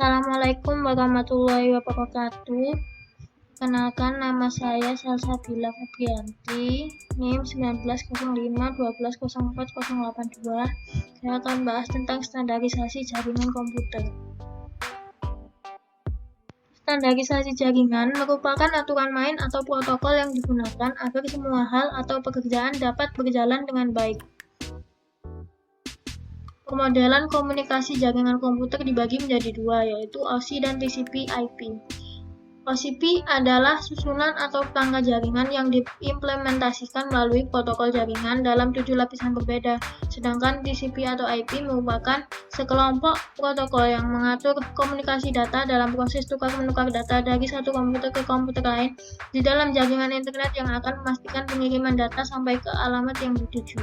Assalamualaikum warahmatullahi wabarakatuh. Kenalkan, nama saya Salsabila Febrianti, NIM 1905 1204082. Saya akan bahas tentang standarisasi jaringan komputer. Standarisasi jaringan merupakan aturan main atau protokol yang digunakan agar semua hal atau pekerjaan dapat berjalan dengan baik. Pemodelan komunikasi jaringan komputer dibagi menjadi dua, yaitu OSI dan TCP/IP. OSIP adalah susunan atau kerangka jaringan yang diimplementasikan melalui protokol jaringan dalam 7 lapisan berbeda, sedangkan TCP atau IP merupakan sekelompok protokol yang mengatur komunikasi data dalam proses tukar-menukar data dari satu komputer ke komputer lain di dalam jaringan internet yang akan memastikan pengiriman data sampai ke alamat yang dituju.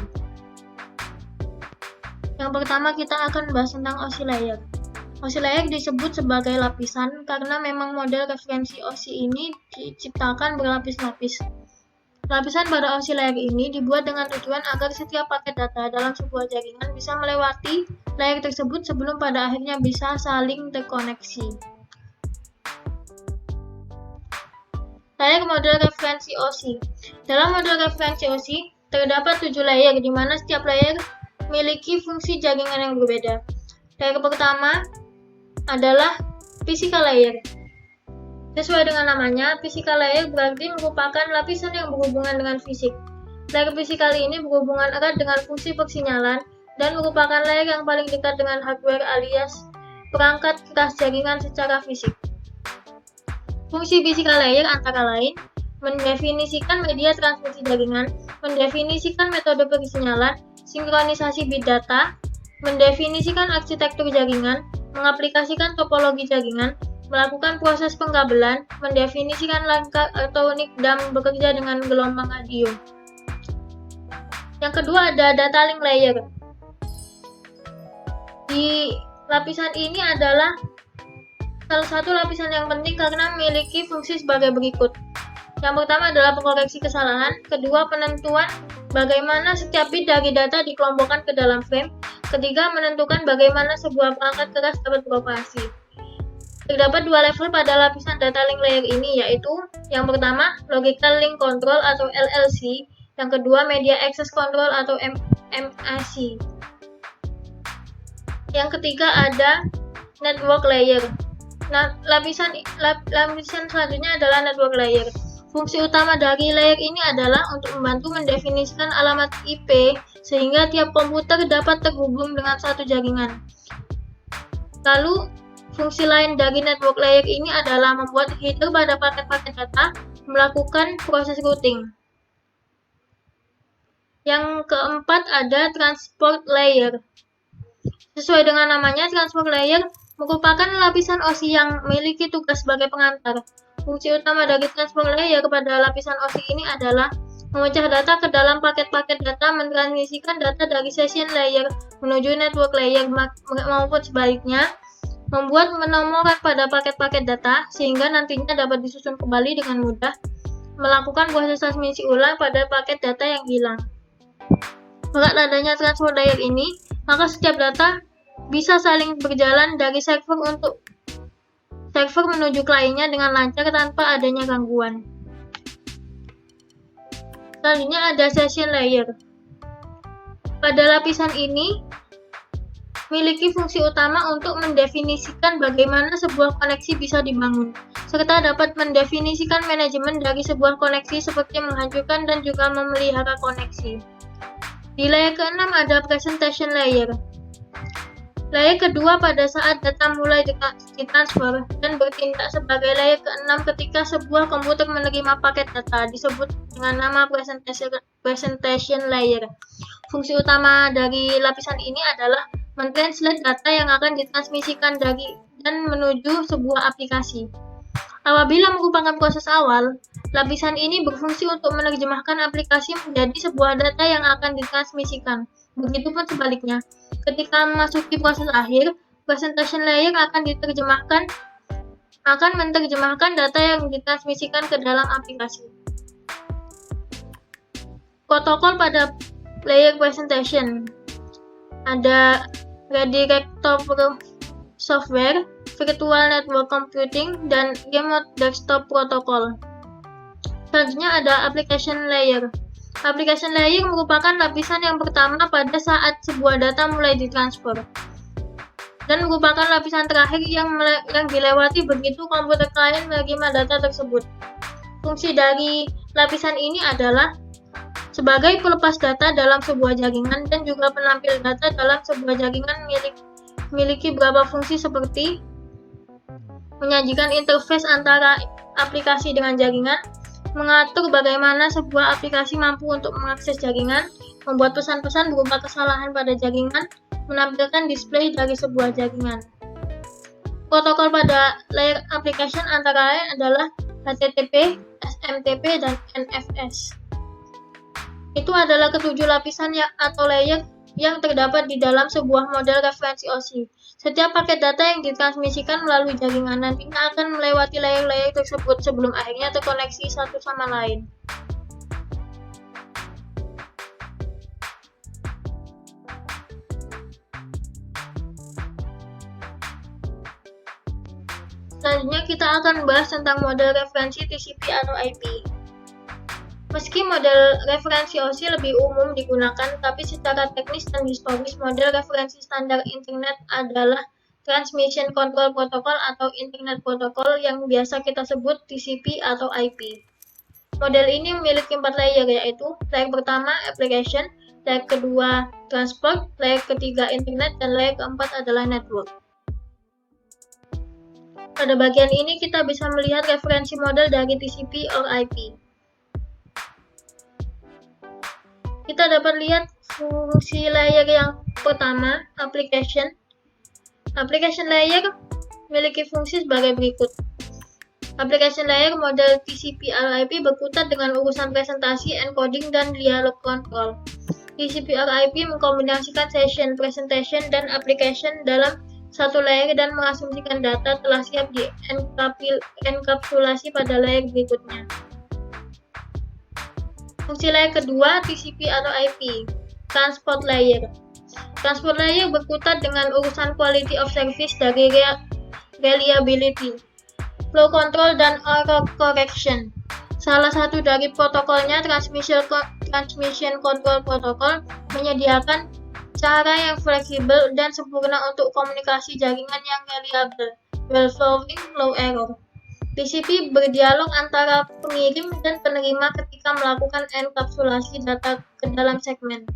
Yang pertama, kita akan bahas tentang OSI layer. OSI layer disebut sebagai lapisan karena memang model referensi OSI ini diciptakan berlapis-lapis. Lapisan pada OSI layer ini dibuat dengan tujuan agar setiap paket data dalam sebuah jaringan bisa melewati layer tersebut sebelum pada akhirnya bisa saling terkoneksi. Layer model referensi OSI. Dalam model referensi OSI, terdapat 7 layer di mana setiap layer memiliki fungsi jaringan yang berbeda. Layer pertama adalah physical layer. Sesuai dengan namanya, physical layer berarti merupakan lapisan yang berhubungan dengan fisik. Layer physical ini berhubungan erat dengan fungsi persinyalan dan merupakan layer yang paling dekat dengan hardware alias perangkat keras jaringan secara fisik. Fungsi physical layer antara lain mendefinisikan media transmisi jaringan, mendefinisikan metode persinyalan, sinkronisasi bit data, mendefinisikan arsitektur jaringan, mengaplikasikan topologi jaringan, melakukan proses pengkabelan, mendefinisikan langkah atau NIC dan bekerja dengan gelombang radio. Yang kedua ada data link layer. Di lapisan ini adalah salah satu lapisan yang penting karena memiliki fungsi sebagai berikut. Yang pertama adalah pengoreksi kesalahan, kedua penentuan bagaimana setiap bit dari data dikelompokkan ke dalam frame, ketiga menentukan bagaimana sebuah perangkat keras dapat beroperasi. Terdapat 2 level pada lapisan data link layer ini, yaitu yang pertama Logical Link Control atau LLC, yang kedua Media Access Control atau MAC. Yang ketiga ada Network Layer. Nah, lapisan selanjutnya adalah Network Layer. Fungsi utama dari layer ini adalah untuk membantu mendefinisikan alamat IP sehingga tiap komputer dapat terhubung dengan satu jaringan. Lalu, fungsi lain dari network layer ini adalah membuat header pada paket-paket data, melakukan proses routing. Yang keempat ada transport layer. Sesuai dengan namanya, transport layer merupakan lapisan OSI yang memiliki tugas sebagai pengantar. Fungsi utama dari transport layer pada lapisan OSI ini adalah memecah data ke dalam paket-paket data, mentransmisikan data dari session layer menuju network layer maupun sebaliknya, membuat penomboran pada paket-paket data sehingga nantinya dapat disusun kembali dengan mudah, melakukan proses transmisi ulang pada paket data yang hilang. Dengan adanya transport layer ini, maka setiap data bisa saling berjalan dari server menuju kliennya dengan lancar tanpa adanya gangguan. Selanjutnya ada session layer. Pada lapisan ini memiliki fungsi utama untuk mendefinisikan bagaimana sebuah koneksi bisa dibangun, serta dapat mendefinisikan manajemen dari sebuah koneksi seperti menghancurkan dan juga memelihara koneksi. Di layer ke-6 ada presentation layer. Layer kedua pada saat data mulai ditransfer dan bertindak sebagai layer ke-6 ketika sebuah komputer menerima paket data disebut dengan nama presentation layer. Fungsi utama dari lapisan ini adalah mentranslate data yang akan ditransmisikan dari dan menuju sebuah aplikasi. Apabila merupakan proses awal, lapisan ini berfungsi untuk menerjemahkan aplikasi menjadi sebuah data yang akan ditransmisikan. Begitupun sebaliknya, ketika memasuki proses akhir, presentation layer akan menerjemahkan data yang ditransmisikan ke dalam aplikasi. Protokol pada layer presentation ada redirector software, Virtual Network Computing, dan Remote Desktop Protocol. Selanjutnya ada Application Layer. Application Layer merupakan lapisan yang pertama pada saat sebuah data mulai ditransfer, dan merupakan lapisan terakhir yang dilewati begitu komputer klien menerima data tersebut. Fungsi dari lapisan ini adalah sebagai pelepas data dalam sebuah jaringan dan juga penampil data dalam sebuah jaringan memiliki beberapa fungsi seperti menyajikan interface antara aplikasi dengan jaringan, mengatur bagaimana sebuah aplikasi mampu untuk mengakses jaringan, membuat pesan-pesan berupa kesalahan pada jaringan, menampilkan display dari sebuah jaringan. Protokol pada layer application antara lain adalah HTTP, SMTP, dan NFS. Itu adalah ketujuh lapisan atau layer yang terdapat di dalam sebuah model referensi OSI. Setiap paket data yang ditransmisikan melalui jaringan nantinya akan melewati layer-layer tersebut sebelum akhirnya terkoneksi satu sama lain. Selanjutnya kita akan membahas tentang model referensi TCP atau IP. Meski model referensi OSI lebih umum digunakan, tapi secara teknis dan historis model referensi standar Internet adalah Transmission Control Protocol atau Internet Protocol yang biasa kita sebut TCP atau IP. Model ini memiliki 4 layer, yaitu layer pertama application, layer kedua transport, layer ketiga internet, dan layer keempat adalah network. Pada bagian ini kita bisa melihat referensi model dari TCP or IP. Kita dapat lihat fungsi layer yang pertama, application. Application layer memiliki fungsi sebagai berikut. Application layer model TCP or IP berkutat dengan urusan presentasi, encoding, dan dialog control. TCP or IP mengkombinasikan session, presentation, dan application dalam satu layer dan mengasumsikan data telah siap di enkapsulasi pada layer berikutnya. Fungsi layer kedua, TCP atau IP, transport layer. Transport layer berkutat dengan urusan quality of service dari reliability, flow control, dan error correction. Salah satu dari protokolnya, Transmission Control Protocol, menyediakan cara yang fleksibel dan sempurna untuk komunikasi jaringan yang reliable, well-flowing, low error. TCP berdialog antara pengirim dan penerima ketika melakukan enkapsulasi data ke dalam segmen.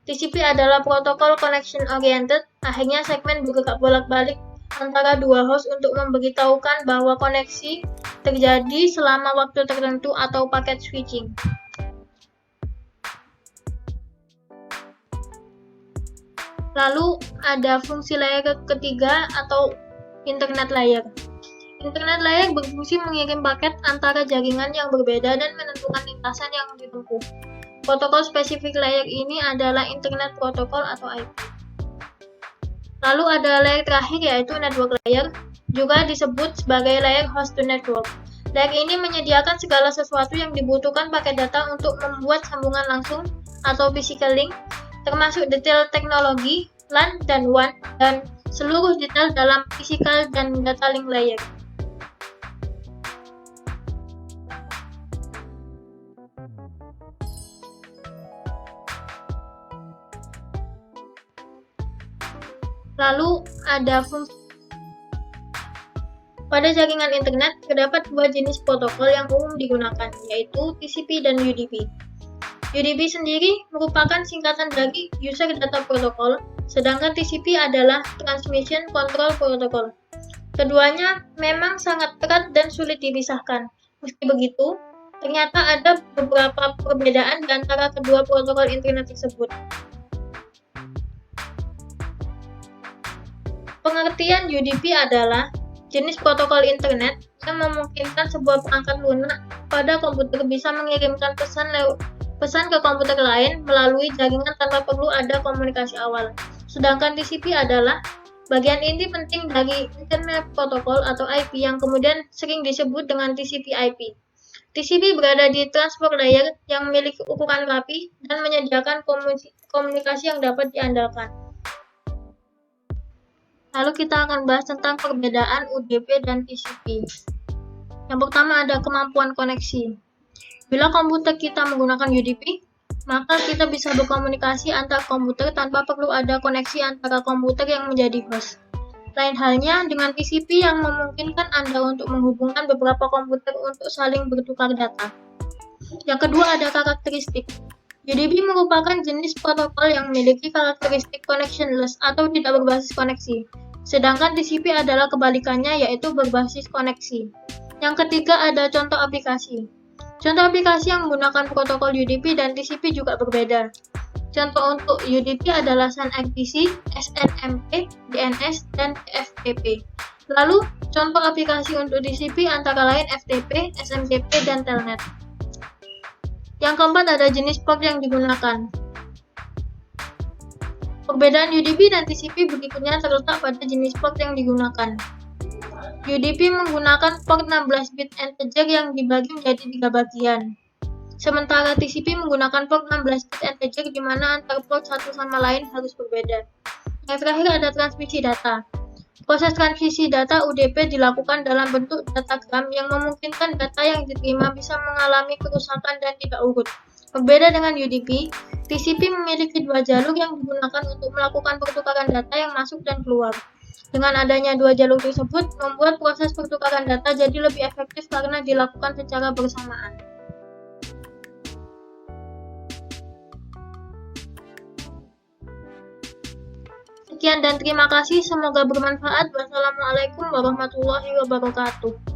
TCP adalah protokol connection oriented, akhirnya segmen bergerak bolak-balik antara dua host untuk memberitahukan bahwa koneksi terjadi selama waktu tertentu atau paket switching. Lalu ada fungsi layer ketiga atau internet layer. Internet layer berfungsi mengirim paket antara jaringan yang berbeda dan menentukan lintasan yang ditempuh. Protokol spesifik layer ini adalah Internet Protocol atau IP. Lalu ada layer terakhir yaitu network layer, juga disebut sebagai layer host to network. Layer ini menyediakan segala sesuatu yang dibutuhkan paket data untuk membuat sambungan langsung atau physical link, termasuk detail teknologi, LAN dan WAN, dan seluruh detail dalam physical dan data link layer. Lalu ada fungsi. Pada jaringan internet terdapat dua jenis protokol yang umum digunakan, yaitu TCP dan UDP. UDP sendiri merupakan singkatan dari User Data Protocol, sedangkan TCP adalah Transmission Control Protocol. Keduanya memang sangat erat dan sulit dipisahkan. Meski begitu, ternyata ada beberapa perbedaan di antara kedua protokol internet tersebut. Pengertian UDP adalah jenis protokol internet yang memungkinkan sebuah perangkat lunak pada komputer bisa mengirimkan pesan ke komputer lain melalui jaringan tanpa perlu ada komunikasi awal. Sedangkan TCP adalah bagian inti penting dari Internet Protocol atau IP yang kemudian sering disebut dengan TCP/IP. TCP berada di transport layer yang memiliki ukuran rapi dan menyediakan komunikasi yang dapat diandalkan. Lalu kita akan bahas tentang perbedaan UDP dan TCP. Yang pertama ada kemampuan koneksi. Bila komputer kita menggunakan UDP, maka kita bisa berkomunikasi antar komputer tanpa perlu ada koneksi antara komputer yang menjadi host. Lain halnya dengan TCP yang memungkinkan Anda untuk menghubungkan beberapa komputer untuk saling bertukar data. Yang kedua ada karakteristik. UDP merupakan jenis protokol yang memiliki karakteristik connectionless atau tidak berbasis koneksi. Sedangkan TCP adalah kebalikannya, yaitu berbasis koneksi. Yang ketiga ada contoh aplikasi. Contoh aplikasi yang menggunakan protokol UDP dan TCP juga berbeda. Contoh untuk UDP adalah SunRTC, SNMP, DNS, dan FTP. Lalu, contoh aplikasi untuk TCP antara lain FTP, SMTP, dan Telnet. Yang keempat ada jenis port yang digunakan. Perbedaan UDP dan TCP berikutnya terletak pada jenis port yang digunakan. UDP menggunakan port 16 bit integer yang dibagi menjadi 3 bagian. Sementara TCP menggunakan port 16 bit integer di mana antar port satu sama lain harus berbeda. Yang terakhir ada transmisi data. Proses transmisi data UDP dilakukan dalam bentuk datagram yang memungkinkan data yang diterima bisa mengalami kerusakan dan tidak urut. Berbeda dengan UDP, TCP memiliki 2 jalur yang digunakan untuk melakukan pertukaran data yang masuk dan keluar. Dengan adanya 2 jalur tersebut, membuat proses pertukaran data jadi lebih efektif karena dilakukan secara bersamaan. Sekian dan terima kasih, semoga bermanfaat. Wassalamualaikum warahmatullahi wabarakatuh.